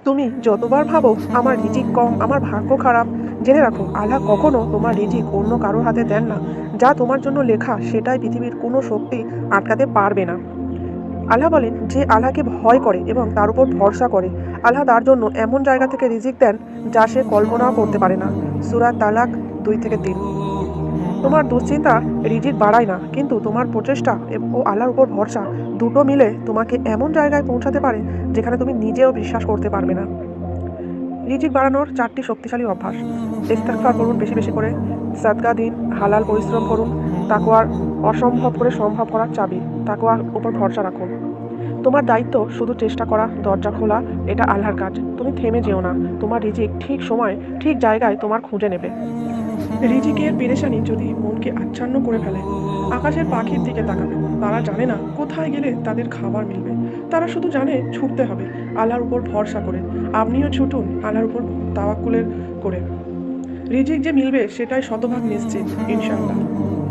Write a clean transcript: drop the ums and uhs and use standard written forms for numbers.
তুমি যতবার ভাবো আমার রিজিক কম, আমার ভাগ্য খারাপ, জেনে রাখো আল্লাহ কখনো তোমার রিজিক অন্য কারোর হাতে দেন না। যা তোমার জন্য লেখা সেটাই পৃথিবীর কোনো শক্তি আটকাতে পারবে না। আল্লাহ বলেন, যে আল্লাহকে ভয় করে এবং তার উপর ভরসা করে, আল্লাহ তার জন্য এমন জায়গা থেকে রিজিক দেন যা সে কল্পনাও করতে পারে না। সূরা তালাক 2-3। তোমার দুশ্চিন্তা রিজিক বাড়ায় না, কিন্তু তোমার প্রচেষ্টা ও আল্লাহর উপর ভরসা দুটো মিলে তোমাকে এমন জায়গায় পৌঁছাতে পারে যেখানে তুমি নিজেও বিশ্বাস করতে পারবে না। রিজিক বাড়ানোর 4টি শক্তিশালী অভ্যাস: ইস্তেগফার করুন বেশি বেশি করে, সাদকা দিন, হালাল পরিশ্রম করুন, তাকওয়ার অসম্ভব করে সম্ভব করার চাবি, তাকওয়ার উপর ভরসা রাখুন। তোমার দায়িত্ব শুধু চেষ্টা করা, দরজা খোলা, এটা আল্লাহর কাজ। তুমি থেমে যেও না, তোমার রিজিক ঠিক সময় ঠিক জায়গায় তোমার খুঁজে নেবে। রিজিকের পেরেশানি যদি মনকে আচ্ছন্ন করে ফেলে, আকাশের পাখির দিকে তাকাবে। তারা জানে না কোথায় গেলে তাদের খাবার মিলবে, তারা শুধু জানে ছুটতে হবে আল্লাহর উপর ভরসা করে। আপনিও ছুটুন আল্লাহর উপর তাওয়াক্কুলের করে। রিজিক যে মিলবে সেটাই শতভাগ নিশ্চিত, ইনশাআল্লাহ।